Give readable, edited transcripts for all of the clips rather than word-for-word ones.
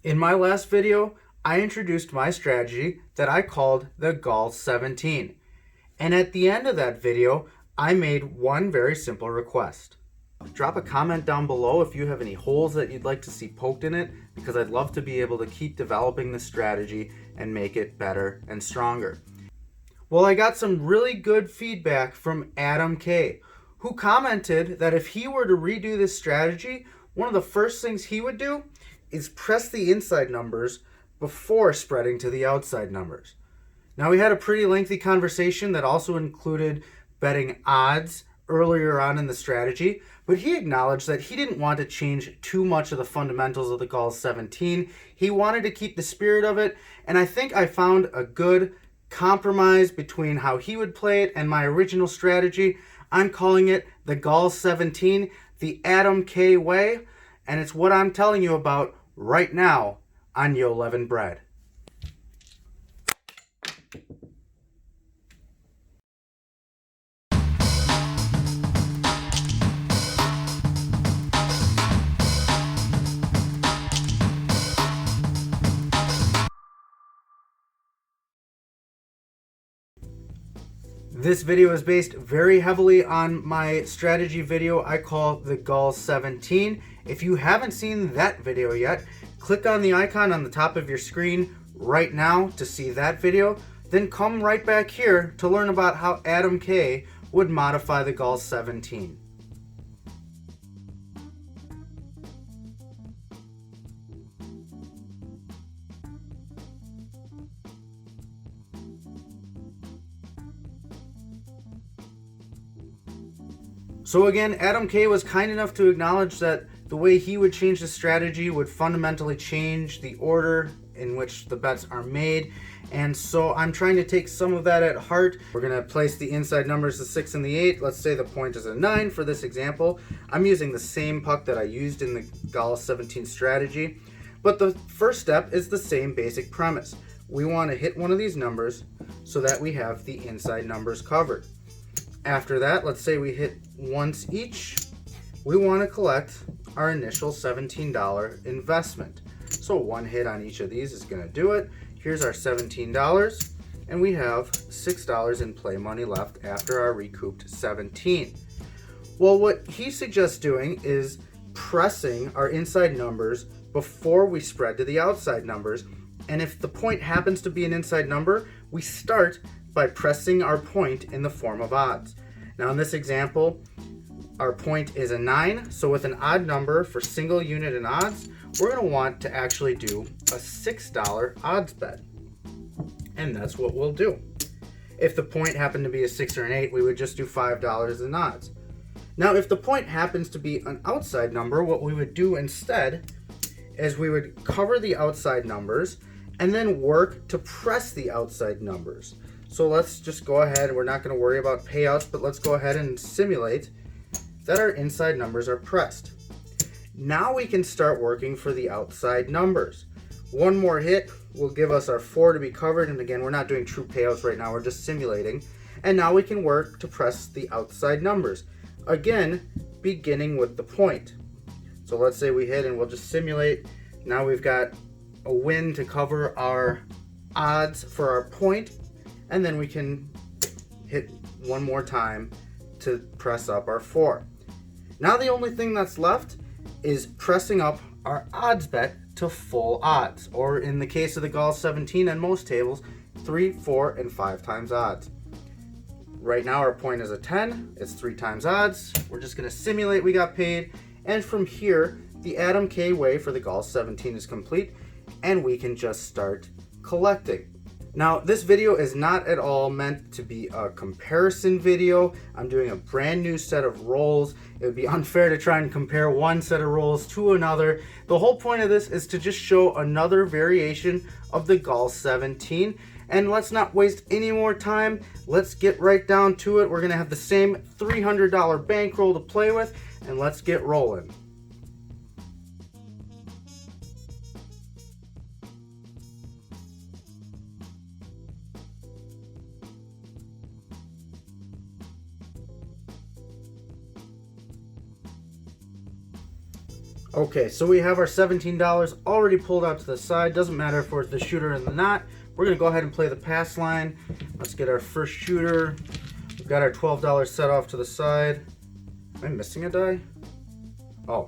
In my last video, I introduced my strategy that I called the Golls17. And at the end of that video, I made one very simple request. Drop a comment down below if you have any holes that you'd like to see poked in it, because I'd love to be able to keep developing this strategy and make it better and stronger. Well, I got some really good feedback from Adam K, who commented that if he were to redo this strategy, one of the first things he would do is press the inside numbers before spreading to the outside numbers. Now, we had a pretty lengthy conversation that also included betting odds earlier on in the strategy, but he acknowledged that he didn't want to change too much of the fundamentals of the Golls17. He wanted to keep the spirit of it, and I think I found a good compromise between how he would play it and my original strategy. I'm calling it the Golls17, the Adam K way, and it's what I'm telling you about right now on Yo-Levened Bread. This video is based very heavily on my strategy video I call the Golls17. If you haven't seen that video yet, click on the icon on the top of your screen right now to see that video. Then come right back here to learn about how Adam K would modify the Golls17. So again, Adam K was kind enough to acknowledge that the way he would change the strategy would fundamentally change the order in which the bets are made. And so I'm trying to take some of that at heart. We're going to place the inside numbers, the 6 and the 8. Let's say the point is a 9 for this example. I'm using the same puck that I used in the Golls17 strategy. But the first step is the same basic premise. We want to hit one of these numbers so that we have the inside numbers covered. After that, let's say we hit once each. We want to collect our initial $17 investment. So one hit on each of these is going to do it. Here's our $17, and we have $6 in play money left after our recouped 17. Well, what he suggests doing is pressing our inside numbers before we spread to the outside numbers. And if the point happens to be an inside number, we start by pressing our point in the form of odds. Now in this example, our point is a 9, so with an odd number for single unit and odds, we're going to want to actually do a $6 odds bet. And that's what we'll do. If the point happened to be a 6 or an 8, we would just do $5 in odds. Now if the point happens to be an outside number, what we would do instead is we would cover the outside numbers and then work to press the outside numbers. So let's just go ahead, we're not going to worry about payouts, but let's go ahead and simulate that our inside numbers are pressed. Now we can start working for the outside numbers. One more hit will give us our 4 to be covered, and again, we're not doing true payouts right now, we're just simulating. And now we can work to press the outside numbers. Again, beginning with the point. So let's say we hit and we'll just simulate. Now we've got a win to cover our odds for our point. And then we can hit one more time to press up our 4. Now the only thing that's left is pressing up our odds bet to full odds, or in the case of the Golls17 and most tables, 3, 4, and 5 times odds. Right now our point is a 10, it's 3 times odds. We're just going to simulate we got paid, and from here the Adam K way for the Golls17 is complete, and we can just start collecting. Now, this video is not at all meant to be a comparison video. I'm doing a brand new set of rolls. It would be unfair to try and compare one set of rolls to another. The whole point of this is to just show another variation of the Golls17. And let's not waste any more time. Let's get right down to it. We're going to have the same $300 bankroll to play with, and let's get rolling. Okay, so we have our $17 already pulled out to the side. Doesn't matter if we're the shooter or the not. We're gonna go ahead and play the pass line. Let's get our first shooter. We've got our $12 set off to the side. Am I missing a die? Oh,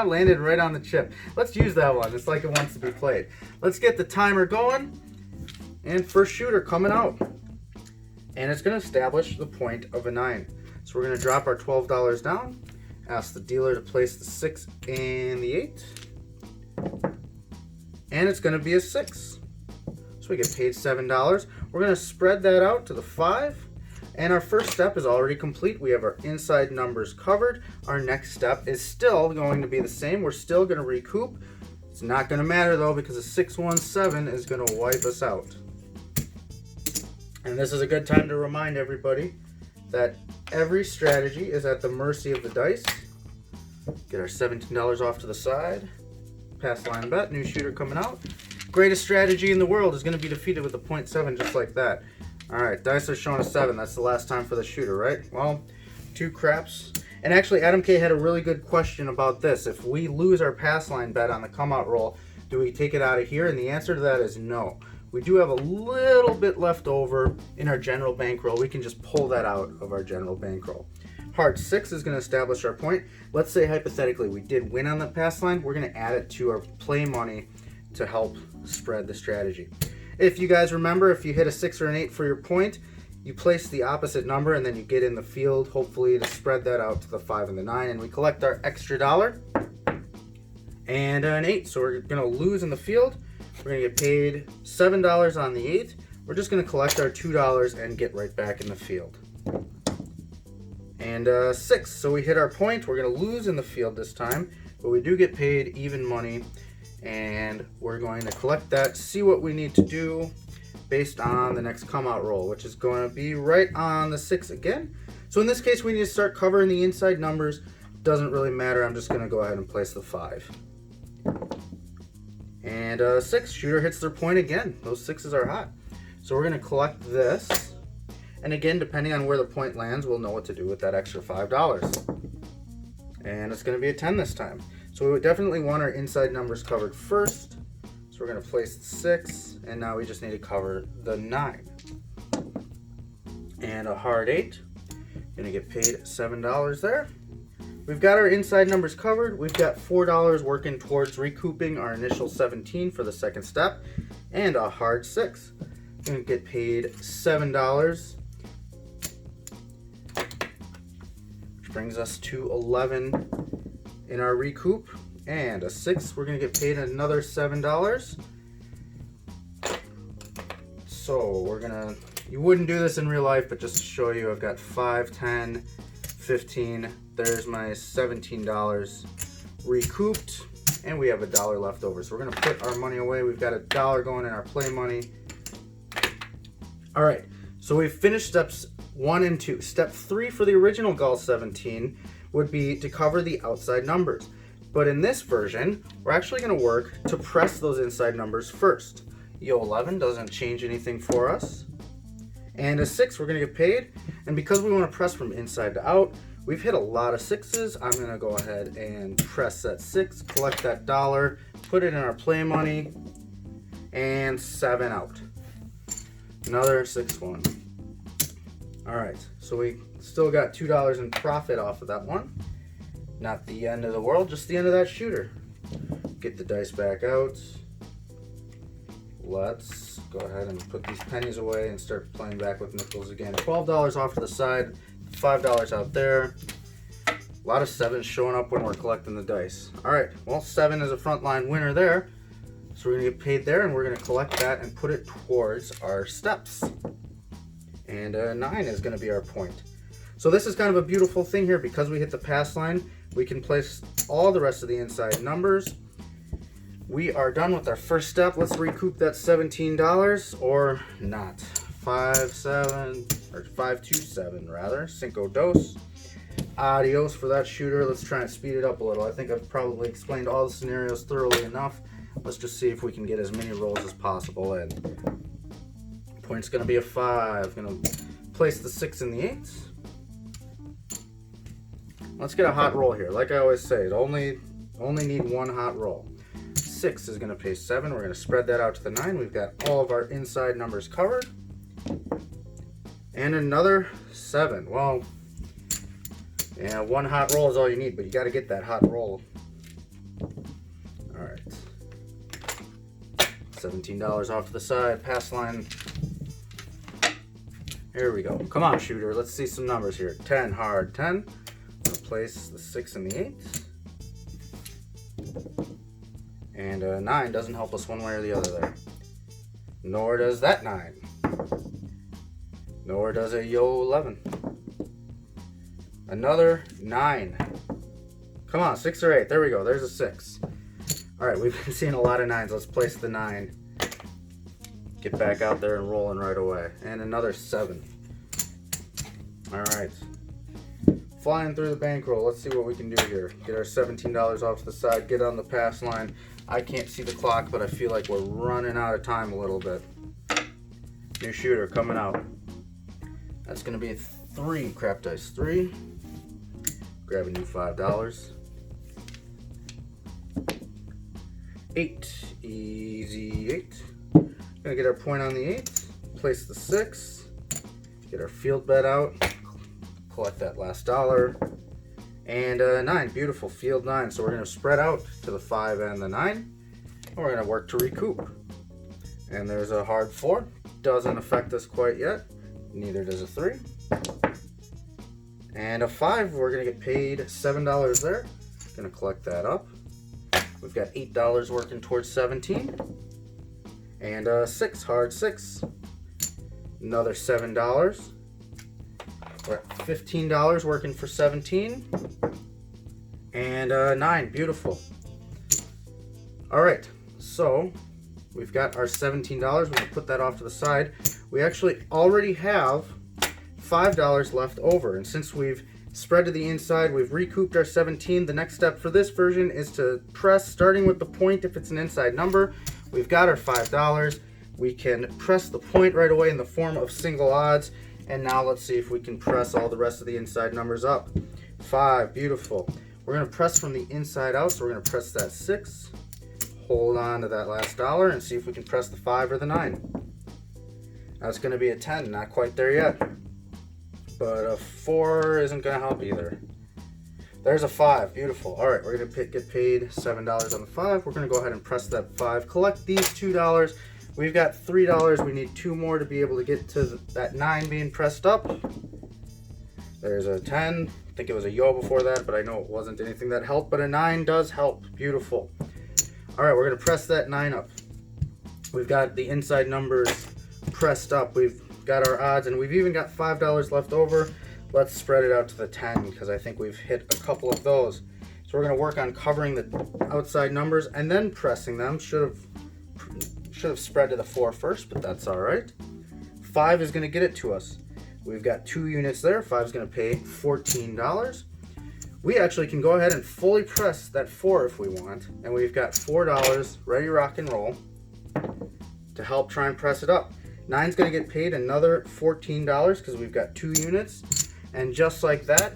landed right on the chip. Let's use that one. It's like it wants to be played. Let's get the timer going. And first shooter coming out. And it's going to establish the point of a 9. So we're going to drop our $12 down. Ask the dealer to place the 6 and the 8. And it's going to be a 6. So we get paid $7. We're going to spread that out to the 5. And our first step is already complete. We have our inside numbers covered. Our next step is still going to be the same. We're still going to recoup. It's not going to matter though, because a 617 is going to wipe us out. And this is a good time to remind everybody that every strategy is at the mercy of the dice. Get our $17 off to the side. Pass line bet, new shooter coming out. Greatest strategy in the world is going to be defeated with a 0.7 just like that. Alright, dice are showing a 7. That's the last time for the shooter, right? Well, 2 craps. And actually, Adam K had a really good question about this. If we lose our pass line bet on the come out roll, do we take it out of here? And the answer to that is no. We do have a little bit left over in our general bankroll. We can just pull that out of our general bankroll. Hard 6 is going to establish our point. Let's say hypothetically we did win on the pass line. We're going to add it to our play money to help spread the strategy. If you guys remember, if you hit a 6 or an 8 for your point, you place the opposite number and then you get in the field, hopefully to spread that out to the 5 and the 9, and we collect our extra dollar and an 8. So we're going to lose in the field. We're going to get paid $7 on the 8. We're just going to collect our $2 and get right back in the field. And 6, so we hit our point. We're going to lose in the field this time, but we do get paid even money. And we're going to collect that, see what we need to do based on the next come out roll, which is going to be right on the 6 again. So in this case, we need to start covering the inside numbers. Doesn't really matter. I'm just going to go ahead and place the 5. And 6, shooter hits their point again. Those 6s are hot. So we're going to collect this. And again, depending on where the point lands, we'll know what to do with that extra $5. And it's going to be a 10 this time. So we would definitely want our inside numbers covered first. So we're going to place the 6, and now we just need to cover the 9. And a hard 8. Going to get paid $7 there. We've got our inside numbers covered. We've got $4 working towards recouping our initial 17 for the second step. And a hard 6. Going to get paid $7. Which brings us to 11 in our recoup, and a 6. We're going to get paid another $7. So we're going to, you wouldn't do this in real life, but just to show you, I've got 5, 10, 15. There's my $17 recouped, and we have $1 left over. So we're going to put our money away. We've got $1 going in our play money. All right, so we've finished steps 1 and 2. Step 3 for the original Golls17 would be to cover the outside numbers. But in this version, we're actually going to work to press those inside numbers first. Yo-11 doesn't change anything for us. And a 6, we're going to get paid. And because we want to press from inside to out, we've hit a lot of 6s. I'm going to go ahead and press that 6, collect that $1, put it in our play money, and 7 out. Another 6-1. All right, so we still got $2 in profit off of that one. Not the end of the world, just the end of that shooter. Get the dice back out. Let's go ahead and put these pennies away and start playing back with nickels again. $12 off to the side, $5 out there. A lot of 7s showing up when we're collecting the dice. All right, well, 7 is a frontline winner there. So we're gonna get paid there, and we're gonna collect that and put it towards our steps. And 9 is gonna be our point. So this is kind of a beautiful thing here. Because we hit the pass line, we can place all the rest of the inside numbers. We are done with our first step. Let's recoup that $17, or not. 5-2-7 rather. Cinco dos. Adios for that shooter. Let's try and speed it up a little. I think I've probably explained all the scenarios thoroughly enough. Let's just see if we can get as many rolls as possible in. Point's gonna be a 5. Gonna place the 6 and the 8. Let's get a hot roll here. Like I always say, only Only need one hot roll. 6 is going to pay 7. We're going to spread that out to the 9. We've got all of our inside numbers covered. And another 7. Well, yeah, one hot roll is all you need, but you got to get that hot roll. All right. $17 off to the side, pass line. Here we go. Come on, shooter. Let's see some numbers here. 10 hard, 10. Replace the 6 and the 8. And 9 doesn't help us one way or the other there. Nor does that 9. Nor does a Yo-11. Another 9. Come on, 6 or 8. There we go. There's a 6. All right, we've been seeing a lot of 9s. Let's place the 9. Get back out there and rolling right away. And another 7. All right. Flying through the bankroll. Let's see what we can do here. Get our $17 off to the side. Get on the pass line. I can't see the clock, but I feel like we're running out of time a little bit. New shooter coming out. That's going to be a 3. Crap dice 3. Grab a new $5. 8. Easy 8. Gonna get our point on the 8. Place the 6. Get our field bet out. Collect that last dollar. And 9. Beautiful. Field 9. So we're going to spread out to the 5 and the 9. And we're going to work to recoup. And there's a hard 4. Doesn't affect us quite yet. Neither does a 3. And a 5. We're going to get paid $7 there. Going to collect that up. We've got $8 working towards 17. And 6. Hard 6. Another $7. We're at $15 working for 17. And 9. Beautiful. All right. So we've got our $17. We're going to put that off to the side. We actually already have $5 left over. And since we've spread to the inside, we've recouped our 17. The next step for this version is to press, starting with the point if it's an inside number. We've got our $5. We can press the point right away in the form of single odds. And now let's see if we can press all the rest of the inside numbers up. 5, beautiful. We're going to press from the inside out, so we're going to press that 6. Hold on to that last dollar and see if we can press the 5 or the 9. That's going to be a 10, not quite there yet. But a 4 isn't going to help either. There's a 5, beautiful. All right, we're going to get paid $7 on the 5. We're going to go ahead and press that 5. Collect these $2. We've got $3. We need 2 more to be able to get to that 9 being pressed up. There's a 10. I think it was a Yo before that, but I know it wasn't anything that helped, but a 9 does help. Beautiful. All right, we're going to press that 9 up. We've got the inside numbers pressed up. We've got our odds, and we've even got $5 left over. Let's spread it out to the 10 because I think we've hit a couple of those. So we're going to work on covering the outside numbers and then pressing them. Should have spread to the 4 first, but that's all right. 5 is going to get it to us. We've got 2 units there. 5 is going to pay $14. We actually can go ahead and fully press that 4 if we want, and we've got $4 ready, rock and roll to help try and press it up. 9's going to get paid another $14 because we've got 2 units, and just like that,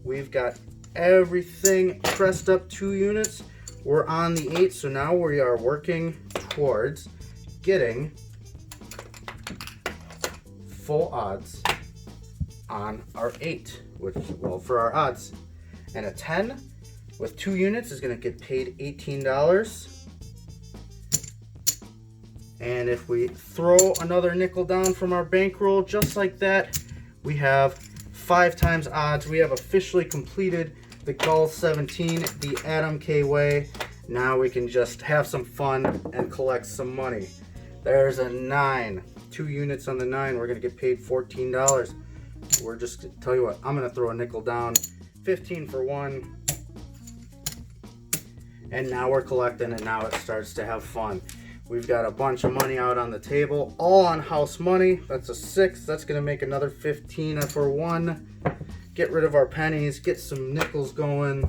we've got everything pressed up 2 units. We're on the 8, so now we are working towards getting full odds on our 8, which, well, for our odds. And a 10 with 2 units is going to get paid $18. And if we throw another nickel down from our bankroll just like that, we have 5 times odds. We have officially completed the Golls17 the Adam K way. Now we can just have some fun and collect some money. There's a 9. 2 units on the 9. We're going to get paid $14. We're just, tell you what, I'm going to throw a nickel down. 15 for 1. And now we're collecting, and now it starts to have fun. We've got a bunch of money out on the table, all on house money. That's a 6. That's going to make another 15 for 1. Get rid of our pennies, get some nickels going.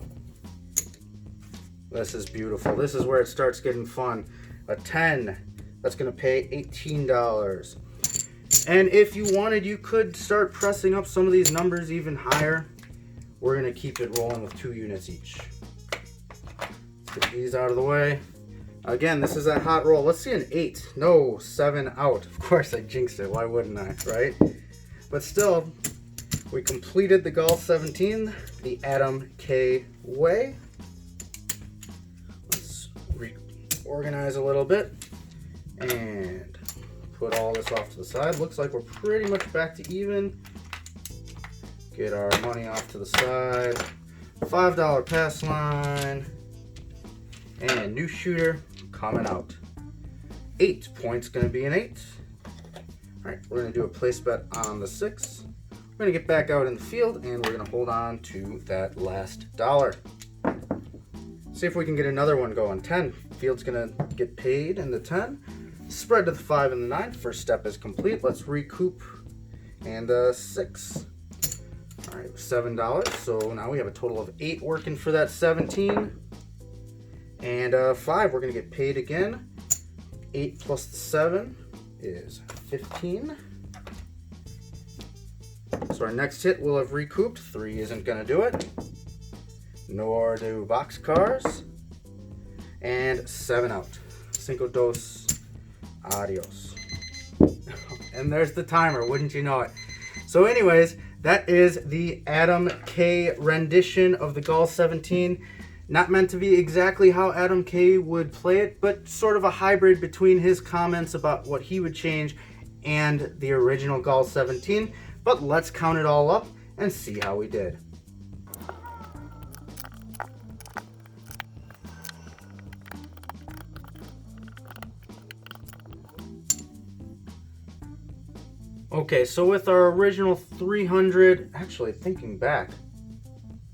This is beautiful. This is where it starts getting fun. A 10. That's going to pay $18. And if you wanted, you could start pressing up some of these numbers even higher. We're going to keep it rolling with 2 units each. Get these out of the way. Again, this is that hot roll. Let's see an 8. No, 7 out. Of course I jinxed it. Why wouldn't I, right? But still, we completed the Golls17 the Adam K way. Let's reorganize a little bit and put all this off to the side. Looks like we're pretty much back to even. Get our money off to the side. $5 pass line. And new shooter coming out. 8 points going to be an 8. Alright, we're going to do a place bet on the 6. We're going to get back out in the field and we're going to hold on to that last dollar. See if we can get another one going. 10. Field's going to get paid in the 10. Spread to the 5 and the 9. First step is complete. Let's recoup. And 6. Alright, $7. So now we have a total of 8 working for that 17. And 5, we're going to get paid again. 8 plus the 7 is 15. So our next hit will have recouped. 3 isn't going to do it. Nor do boxcars. And 7 out. Cinco dos. Adios. And there's the timer, wouldn't you know it? So anyways, that is the Adam K rendition of the Golls17. Not meant to be exactly how Adam K would play it, but sort of a hybrid between his comments about what he would change and the original Golls17. But let's count it all up and see how we did. Okay, so with our original 300, actually thinking back,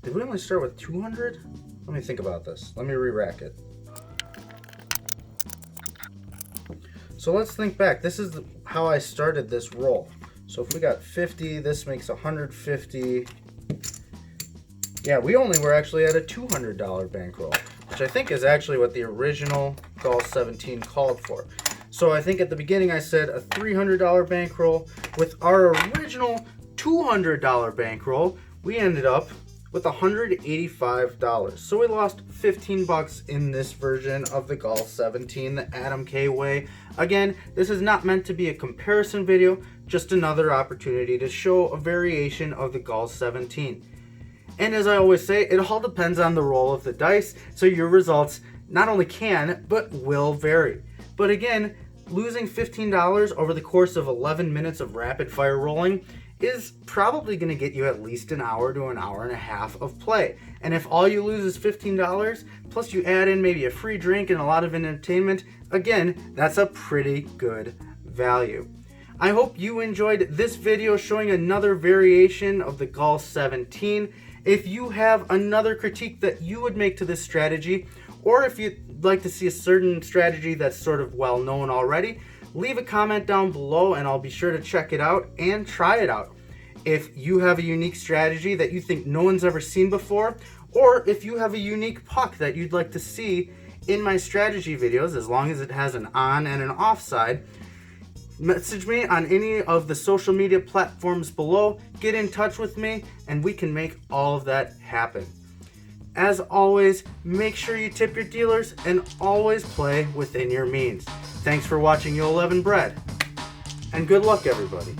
did we only start with 200? Let me think about this. Let me re-rack it. So let's think back. This is how I started this roll. So if we got 50, this makes 150. Yeah, we only were actually at a $200 bankroll, which I think is actually what the original Golls17 called for. So I think at the beginning I said a $300 bankroll. With our original $200 bankroll, we ended up with $185. So we lost 15 bucks in this version of the Golls17, the Adam K way. Again, this is not meant to be a comparison video, just another opportunity to show a variation of the Golls17. And as I always say, it all depends on the roll of the dice, so your results not only can, but will vary. But again, losing $15 over the course of 11 minutes of rapid fire rolling is probably going to get you at least an hour to an hour and a half of play. And if all you lose is $15, plus you add in maybe a free drink and a lot of entertainment, again, that's a pretty good value. I hope you enjoyed this video showing another variation of the Golls17. If you have another critique that you would make to this strategy, or if you'd like to see a certain strategy that's sort of well known already, leave a comment down below and I'll be sure to check it out and try it out. If you have a unique strategy that you think no one's ever seen before, or if you have a unique puck that you'd like to see in my strategy videos, as long as it has an on and an off side, message me on any of the social media platforms below, get in touch with me, and we can make all of that happen. As always, make sure you tip your dealers and always play within your means. Thanks for watching Yo-Levened Bread, and good luck everybody.